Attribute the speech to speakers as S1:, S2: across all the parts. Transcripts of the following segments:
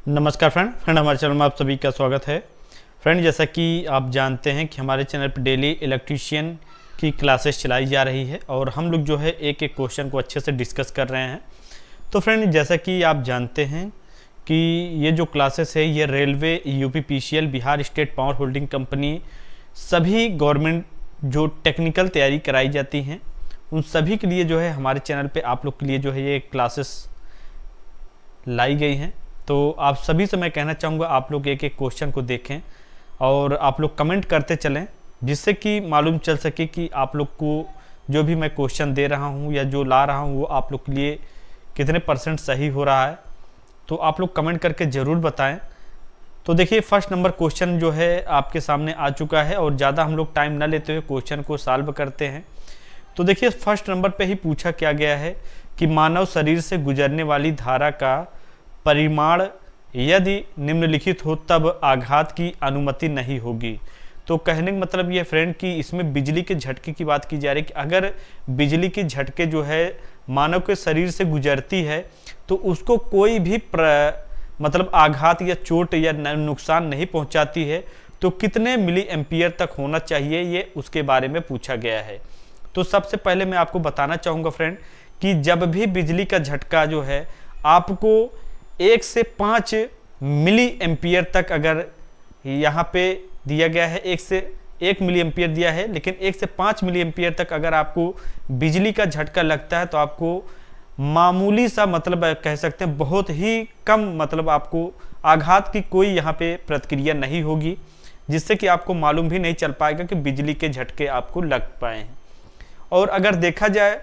S1: नमस्कार फ्रेंड हमारे चैनल में आप सभी का स्वागत है। फ्रेंड, जैसा कि आप जानते हैं कि हमारे चैनल पर डेली इलेक्ट्रीशियन की क्लासेस चलाई जा रही है और हम लोग जो है एक एक क्वेश्चन को अच्छे से डिस्कस कर रहे हैं। तो फ्रेंड, जैसा कि आप जानते हैं कि ये जो क्लासेस है ये railway, UPPCL, Bihar state power holding company, सभी गवर्नमेंट जो टेक्निकल तैयारी कराई जाती हैं उन सभी के लिए जो है हमारे चैनल पे आप लोग के लिए जो है ये क्लासेस लाई गई हैं। तो आप सभी से मैं कहना चाहूँगा आप लोग एक एक क्वेश्चन को देखें और आप लोग कमेंट करते चलें, जिससे कि मालूम चल सके कि आप लोग को जो भी मैं क्वेश्चन दे रहा हूँ या जो ला रहा हूँ वो आप लोग के लिए कितने % सही हो रहा है। तो आप लोग कमेंट करके ज़रूर बताएं। तो देखिए, फर्स्ट नंबर क्वेश्चन जो है आपके सामने आ चुका है और ज़्यादा हम लोग टाइम ना लेते हुए क्वेश्चन को सॉल्व करते हैं। तो देखिए, फर्स्ट नंबर पे ही पूछा क्या गया है कि मानव शरीर से गुजरने वाली धारा का परिमाण यदि निम्नलिखित हो तब आघात की अनुमति नहीं होगी। तो कहने का मतलब ये फ्रेंड कि इसमें बिजली के झटके की बात की जा रही है कि अगर बिजली के झटके जो है मानव के शरीर से गुजरती है तो उसको कोई भी मतलब आघात या चोट या नुकसान नहीं पहुंचाती है, तो कितने मिली एम्पियर तक होना चाहिए, ये उसके बारे में पूछा गया है। तो सबसे पहले मैं आपको बताना चाहूँगा फ्रेंड कि जब भी बिजली का झटका जो है आपको 1 से 5 मिली एम्पियर तक, अगर यहाँ पे दिया गया है 1 से 1 मिली एम्पियर दिया है, लेकिन 1 से 5 मिली एम्पियर तक अगर आपको बिजली का झटका लगता है तो आपको मामूली सा, मतलब कह सकते हैं बहुत ही कम, मतलब आपको आघात की कोई यहाँ पे प्रतिक्रिया नहीं होगी, जिससे कि आपको मालूम भी नहीं चल पाएगा कि बिजली के झटके आपको लग पाए हैं। और अगर देखा जाए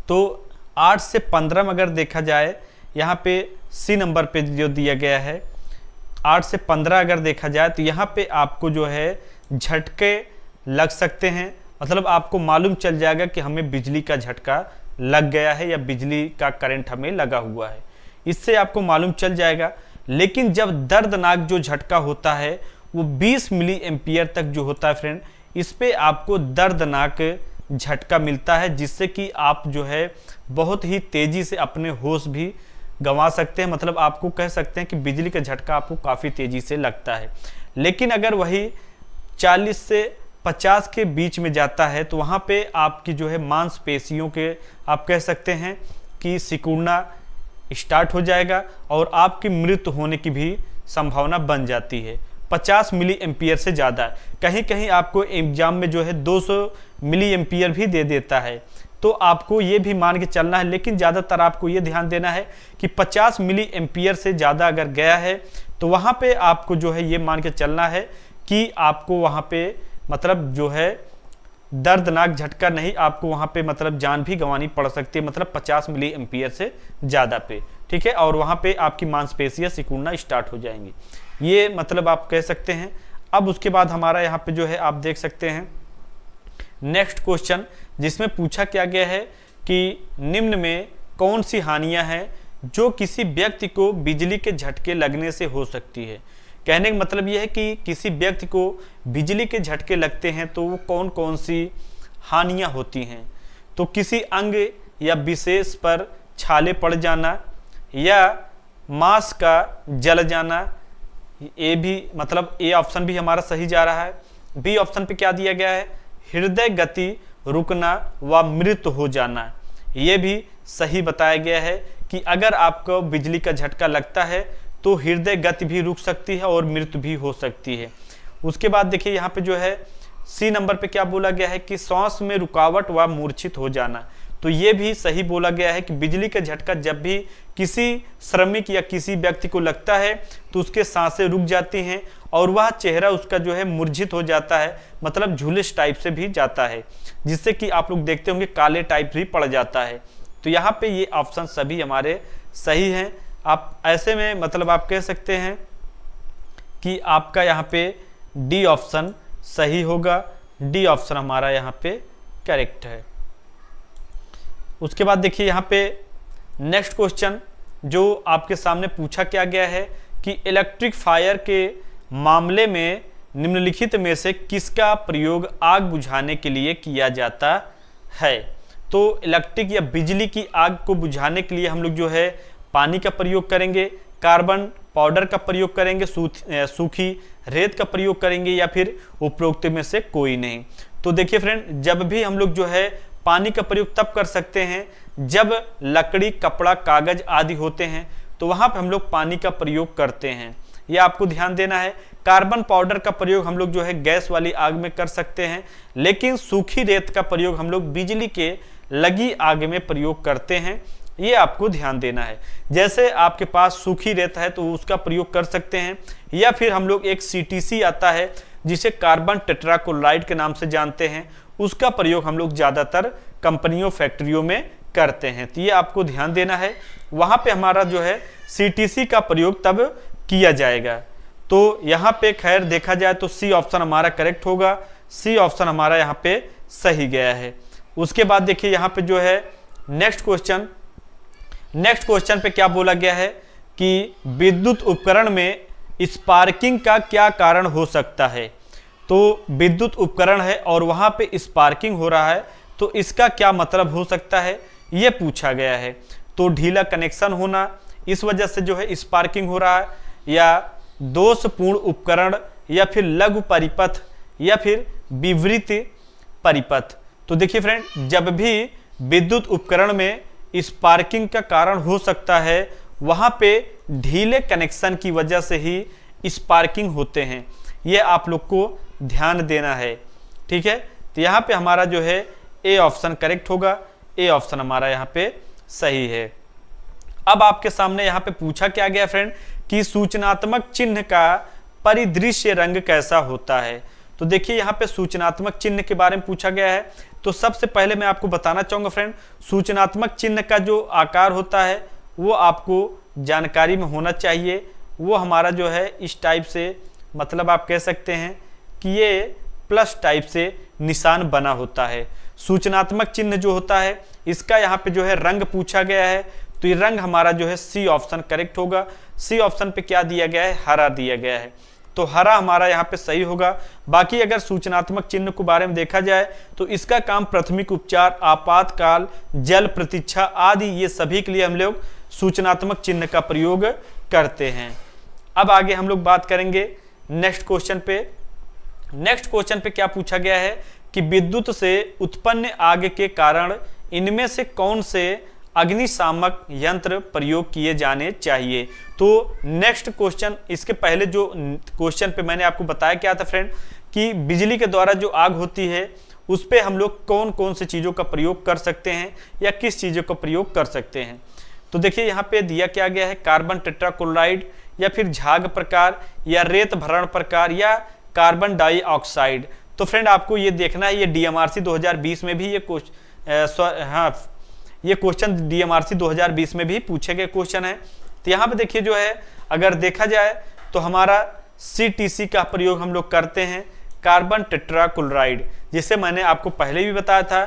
S1: तो 8 से 15 में अगर देखा जाए, यहाँ पे सी नंबर पे जो दिया गया है 8 से 15 अगर देखा जाए तो यहाँ पे आपको जो है झटके लग सकते हैं, मतलब आपको मालूम चल जाएगा कि हमें बिजली का झटका लग गया है या बिजली का करंट हमें लगा हुआ है, इससे आपको मालूम चल जाएगा। लेकिन जब दर्दनाक जो झटका होता है वो 20 मिली एम्पियर तक जो होता है फ्रेंड, इस पे आपको दर्दनाक झटका मिलता है, जिससे कि आप जो है बहुत ही तेज़ी से अपने होश भी गंवा सकते हैं। मतलब आपको कह सकते हैं कि बिजली का झटका आपको काफ़ी तेज़ी से लगता है। लेकिन अगर वही 40 से 50 के बीच में जाता है तो वहाँ पे आपकी जो है मांसपेशियों के, आप कह सकते हैं कि सिकुड़ना स्टार्ट हो जाएगा और आपकी मृत्यु होने की भी संभावना बन जाती है। 50 मिली एम्पियर से ज़्यादा, कहीं कहीं आपको एग्जाम में जो है 200 मिली एम्पियर भी दे देता है, तो आपको ये भी मान के चलना है। लेकिन ज़्यादातर आपको ये ध्यान देना है कि 50 मिली एम्पियर से ज़्यादा अगर गया है तो वहाँ पे आपको जो है ये मान के चलना है कि आपको वहाँ पे मतलब जो है दर्दनाक झटका नहीं, आपको वहाँ पे मतलब जान भी गंवानी पड़ सकती है, मतलब 50 मिली एम्पियर से ज़्यादा पे, ठीक है। और वहाँ पे आपकी मांसपेशियाँ सिकुड़ना स्टार्ट हो जाएंगी, ये मतलब आप कह सकते हैं। अब उसके बाद हमारा यहाँ पे जो है आप देख सकते हैं नेक्स्ट क्वेश्चन, जिसमें पूछा क्या गया है कि निम्न में कौन सी हानियां हैं जो किसी व्यक्ति को बिजली के झटके लगने से हो सकती है। कहने का मतलब यह है कि किसी व्यक्ति को बिजली के झटके लगते हैं तो वो कौन कौन सी हानियां होती हैं। तो किसी अंग या विशेष पर छाले पड़ जाना या मांस का जल जाना, ये भी मतलब ए ऑप्शन भी हमारा सही जा रहा है। बी ऑप्शन पे क्या दिया गया है, हृदय गति रुकना व मृत्यु हो जाना, ये भी सही बताया गया है कि अगर आपको बिजली का झटका लगता है तो हृदय गति भी रुक सकती है और मृत्यु भी हो सकती है। उसके बाद देखिए यहाँ पे जो है सी नंबर पे क्या बोला गया है कि सांस में रुकावट व मूर्छित हो जाना, तो ये भी सही बोला गया है कि बिजली का झटका जब भी किसी श्रमिक या किसी व्यक्ति को लगता है तो उसके सांसें रुक जाती हैं और वह चेहरा उसका जो है मूर्छित हो जाता है, मतलब झुलस टाइप से भी जाता है, जिससे कि आप लोग देखते होंगे काले टाइप भी पड़ जाता है। तो यहाँ पे ये ऑप्शन सभी हमारे सही हैं। आप ऐसे में मतलब आप कह सकते हैं कि आपका यहाँ पे डी ऑप्शन सही होगा, डी ऑप्शन हमारा यहाँ पे करेक्ट है। उसके बाद देखिए यहाँ पे नेक्स्ट क्वेश्चन जो आपके सामने पूछा क्या गया है कि इलेक्ट्रिक फायर के मामले में निम्नलिखित में से किसका प्रयोग आग बुझाने के लिए किया जाता है। तो इलेक्ट्रिक या बिजली की आग को बुझाने के लिए हम लोग जो है पानी का प्रयोग करेंगे, कार्बन पाउडर का प्रयोग करेंगे, सूखी रेत का प्रयोग करेंगे, या फिर उपरोक्त में से कोई नहीं। तो देखिए फ्रेंड, जब भी हम लोग जो है पानी का प्रयोग तब कर सकते हैं जब लकड़ी, कपड़ा, कागज आदि होते हैं, तो वहां पे हम लोग पानी का प्रयोग करते हैं, ये आपको ध्यान देना है। कार्बन पाउडर का प्रयोग हम लोग जो है गैस वाली आग में कर सकते हैं, लेकिन सूखी रेत का प्रयोग हम लोग बिजली के लगी आग में प्रयोग करते हैं, ये आपको ध्यान देना है। जैसे आपके पास सूखी रेत है तो उसका प्रयोग कर सकते हैं, या फिर हम लोग एक CTC आता है जिसे कार्बन टेट्राक्लोराइड के नाम से जानते हैं, उसका प्रयोग हम लोग ज़्यादातर कंपनियों, फैक्ट्रियों में करते हैं। तो ये आपको ध्यान देना है, वहाँ पे हमारा जो है CTC का प्रयोग तब किया जाएगा। तो यहाँ पे खैर देखा जाए तो सी ऑप्शन हमारा करेक्ट होगा, सी ऑप्शन हमारा यहाँ पे सही गया है। उसके बाद देखिए यहाँ पे जो है नेक्स्ट क्वेश्चन पे क्या बोला गया है कि विद्युत उपकरण में स्पार्किंग का क्या कारण हो सकता है। तो विद्युत उपकरण है और वहाँ पे स्पार्किंग हो रहा है, तो इसका क्या मतलब हो सकता है, ये पूछा गया है। तो ढीला कनेक्शन होना, इस वजह से जो है स्पार्किंग हो रहा है, या दोषपूर्ण उपकरण, या फिर लघु परिपथ, या फिर विवृत परिपथ। तो देखिए फ्रेंड, जब भी विद्युत उपकरण में स्पार्किंग का कारण हो सकता है, वहाँ पे ढीले कनेक्शन की वजह से ही स्पार्किंग होते हैं, ये आप लोग को ध्यान देना है, ठीक है। तो यहाँ पे हमारा जो है ए ऑप्शन करेक्ट होगा, ए ऑप्शन हमारा यहाँ पे सही है। अब आपके सामने यहाँ पे पूछा क्या गया फ्रेंड कि सूचनात्मक चिन्ह का परिदृश्य रंग कैसा होता है। तो देखिए यहाँ पे सूचनात्मक चिन्ह के बारे में पूछा गया है। तो सबसे पहले मैं आपको बताना चाहूँगा फ्रेंड, सूचनात्मक चिन्ह का जो आकार होता है वो आपको जानकारी में होना चाहिए। वो हमारा जो है इस टाइप से, मतलब आप कह सकते हैं कि ये प्लस टाइप से निशान बना होता है। सूचनात्मक चिन्ह जो होता है इसका यहाँ पे जो है रंग पूछा गया है, तो ये रंग हमारा जो है सी ऑप्शन करेक्ट होगा। सी ऑप्शन पे क्या दिया गया है, हरा दिया गया है, तो हरा हमारा यहाँ पे सही होगा। बाकी अगर सूचनात्मक चिन्ह के बारे में देखा जाए तो इसका काम प्राथमिक उपचार, आपातकाल, जल प्रतीक्षा आदि, ये सभी के लिए हम लोग सूचनात्मक चिन्ह का प्रयोग करते हैं। अब आगे हम लोग बात करेंगे नेक्स्ट क्वेश्चन पे। नेक्स्ट क्वेश्चन पे क्या पूछा गया है कि विद्युत से उत्पन्न आग के कारण इनमें से कौन से अग्निशामक यंत्र प्रयोग किए जाने चाहिए। तो नेक्स्ट क्वेश्चन, इसके पहले जो क्वेश्चन पे मैंने आपको बताया क्या था फ्रेंड कि बिजली के द्वारा जो आग होती है उस पे हम लोग कौन कौन से चीज़ों का प्रयोग कर सकते हैं या किस चीज़ों का प्रयोग कर सकते हैं। तो देखिए यहाँ पे दिया क्या गया है, कार्बन टेट्राक्लोराइड, या फिर झाग प्रकार, या रेत भरण प्रकार, या कार्बन डाइऑक्साइड। तो फ्रेंड आपको ये देखना है, ये DMRC 2020 में भी ये क्वेश्चन DMRC 2020 में भी पूछे गए क्वेश्चन है। तो यहाँ पे देखिए जो है, अगर देखा जाए तो हमारा CTC का प्रयोग हम लोग करते हैं, कार्बन टेट्राक्लोराइड, जिसे मैंने आपको पहले भी बताया था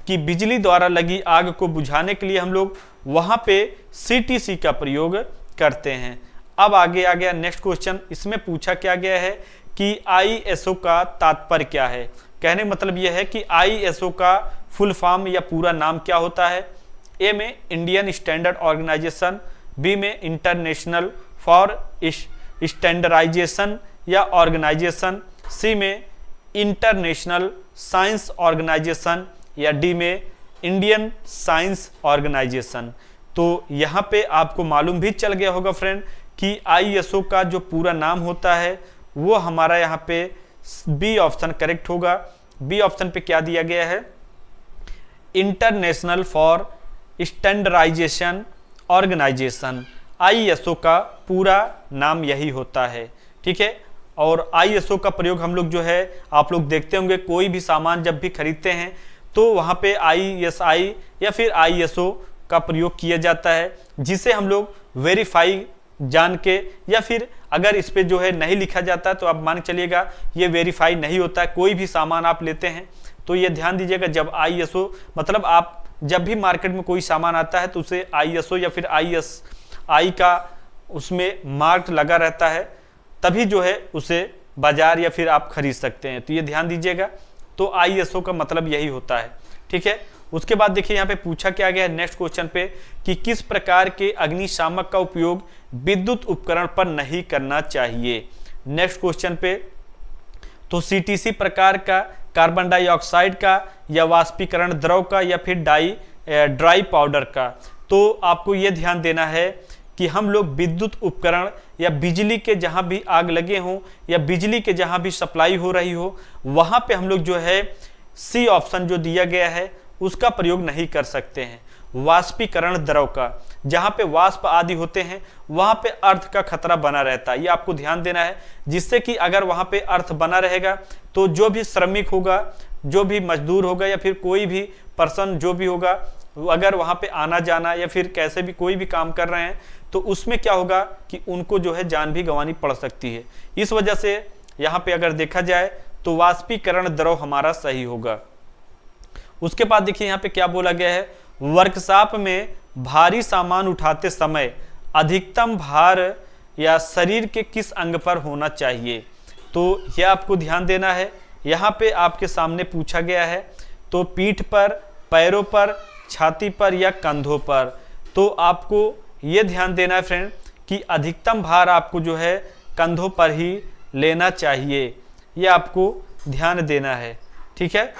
S1: कि बिजली द्वारा लगी आग को बुझाने के लिए हम लोग वहाँ पे CTC का प्रयोग करते हैं। अब आगे आ गया नेक्स्ट क्वेश्चन, इसमें पूछा क्या गया है कि ISO का तात्पर्य क्या है। कहने मतलब यह है कि ISO का फुल फॉर्म या पूरा नाम क्या होता है। ए में इंडियन स्टैंडर्ड ऑर्गेनाइजेशन, बी में इंटरनेशनल फॉर स्टैंडर्डाइजेशन या ऑर्गेनाइजेशन, सी में इंटरनेशनल साइंस ऑर्गेनाइजेशन, या डी में इंडियन साइंस ऑर्गेनाइजेशन। तो यहाँ पे आपको मालूम भी चल गया होगा फ्रेंड कि ISO का जो पूरा नाम होता है वो हमारा यहाँ पे बी ऑप्शन करेक्ट होगा। बी ऑप्शन पे क्या दिया गया है, international for standardization organization. ISO का पूरा नाम यही होता है, ठीक है। और ISO का प्रयोग हम लोग जो है, आप लोग देखते होंगे कोई भी सामान जब भी खरीदते हैं तो वहाँ पे ISI या फिर ISO का प्रयोग किया जाता है, जिसे हम लोग वेरीफाई जान के, या फिर अगर इस पे जो है नहीं लिखा जाता तो आप मान चलिएगा ये वेरीफाई नहीं होता है। कोई भी सामान आप लेते हैं तो ये ध्यान दीजिएगा, जब ISO मतलब आप जब भी मार्केट में कोई सामान आता है तो उसे ISO या फिर ISI का उसमें मार्क लगा रहता है, तभी जो है उसे बाजार या फिर आप खरीद सकते हैं। तो ये ध्यान दीजिएगा, तो ISO का मतलब यही होता है, ठीक है। उसके बाद देखिए यहाँ पे पूछा क्या गया है नेक्स्ट क्वेश्चन पे कि किस प्रकार के अग्निशामक का उपयोग विद्युत उपकरण पर नहीं करना चाहिए। नेक्स्ट क्वेश्चन पे तो सीटीसी प्रकार का, कार्बन डाइऑक्साइड का, या वाष्पीकरण द्रव का, या फिर ड्राई पाउडर का। तो आपको यह ध्यान देना है कि हम लोग विद्युत उपकरण या बिजली के जहां भी आग लगे हों या बिजली के जहां भी सप्लाई हो रही हो वहां पे हम लोग जो है सी ऑप्शन जो दिया गया है उसका प्रयोग नहीं कर सकते हैं। वाष्पीकरण द्रव का, जहां पे वाष्प आदि होते हैं वहां पे अर्थ का खतरा बना रहता है, ये आपको ध्यान देना है, जिससे कि अगर वहां पे अर्थ बना रहेगा तो जो भी श्रमिक होगा, जो भी मजदूर होगा, या फिर कोई भी पर्सन जो भी होगा, अगर वहां पे आना जाना या फिर कैसे भी कोई भी काम कर रहे हैं तो उसमें क्या होगा कि उनको जो है जान भी गंवानी पड़ सकती है। इस वजह से यहाँ पे अगर देखा जाए तो वाष्पीकरण द्रव हमारा सही होगा। उसके बाद देखिए यहाँ पे क्या बोला गया है, वर्कशॉप में भारी सामान उठाते समय अधिकतम भार या शरीर के किस अंग पर होना चाहिए। तो यह आपको ध्यान देना है, यहाँ पे आपके सामने पूछा गया है तो पीठ पर, पैरों पर, छाती पर या कंधों पर। तो आपको ये ध्यान देना है फ्रेंड कि अधिकतम भार आपको जो है कंधों पर ही लेना चाहिए, ये आपको ध्यान देना है, ठीक है।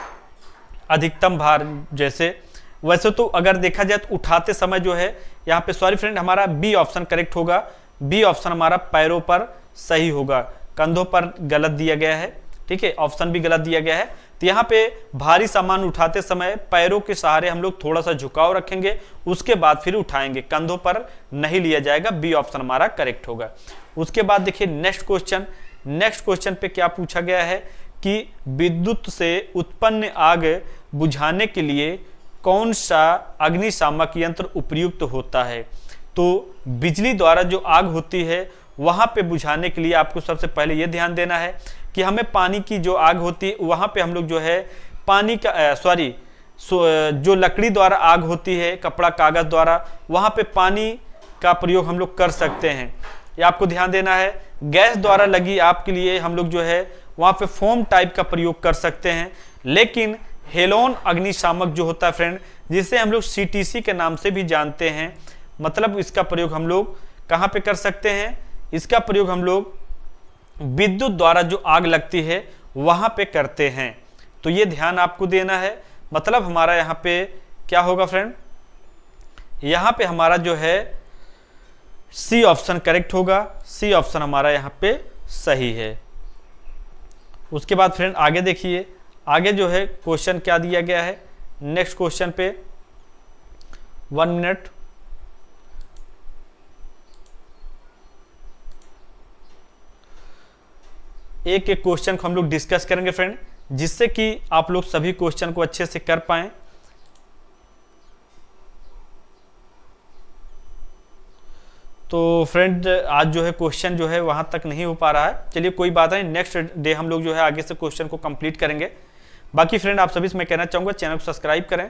S1: अधिकतम भार जैसे वैसे तो अगर देखा जाए तो उठाते समय जो है यहाँ पे सॉरी फ्रेंड हमारा बी ऑप्शन करेक्ट होगा, बी ऑप्शन हमारा पैरों पर सही होगा, कंधों पर गलत दिया गया है, ठीक है, ऑप्शन भी गलत दिया गया है। तो यहाँ पे भारी सामान उठाते समय पैरों के सहारे हम लोग थोड़ा सा झुकाव रखेंगे, उसके बाद फिर उठाएंगे, कंधों पर नहीं लिया जाएगा, बी ऑप्शन हमारा करेक्ट होगा। उसके बाद देखिए नेक्स्ट क्वेश्चन पे क्या पूछा गया है कि विद्युत से उत्पन्न आग बुझाने के लिए कौन सा अग्निशामक यंत्र उपयुक्त होता है। तो बिजली द्वारा जो आग होती है वहां पे बुझाने के लिए आपको सबसे पहले यह ध्यान देना है कि हमें पानी की जो आग होती है वहां पे हम लोग जो है पानी का जो लकड़ी द्वारा आग होती है, कपड़ा कागज द्वारा, वहां पे पानी का प्रयोग हम लोग कर सकते हैं, ये आपको ध्यान देना है। गैस द्वारा लगी आग के लिए हम लोग जो है वहां पे फोम टाइप का प्रयोग कर सकते हैं, लेकिन हेलोन अग्निशामक जो होता है फ्रेंड, जिसे हम लोग सीटीसी के नाम से भी जानते हैं, मतलब इसका प्रयोग हम लोग कहाँ पे कर सकते हैं, इसका प्रयोग हम लोग विद्युत द्वारा जो आग लगती है वहां पे करते हैं। तो ये ध्यान आपको देना है, मतलब हमारा यहाँ पे क्या होगा फ्रेंड, यहाँ पे हमारा जो है सी ऑप्शन करेक्ट होगा, सी ऑप्शन हमारा यहाँ पे सही है। उसके बाद फ्रेंड आगे देखिए, आगे जो है क्वेश्चन क्या दिया गया है। नेक्स्ट क्वेश्चन पे 1 मिनट, एक एक क्वेश्चन को हम लोग डिस्कस करेंगे फ्रेंड, जिससे कि आप लोग सभी क्वेश्चन को अच्छे से कर पाएं। तो फ्रेंड आज जो है क्वेश्चन जो है वहां तक नहीं हो पा रहा है, चलिए कोई बात नहीं, नेक्स्ट डे हम लोग जो है आगे से क्वेश्चन को कंप्लीट करेंगे। बाकी फ्रेंड आप सभी से मैं कहना चाहूंगा चैनल को सब्सक्राइब करें।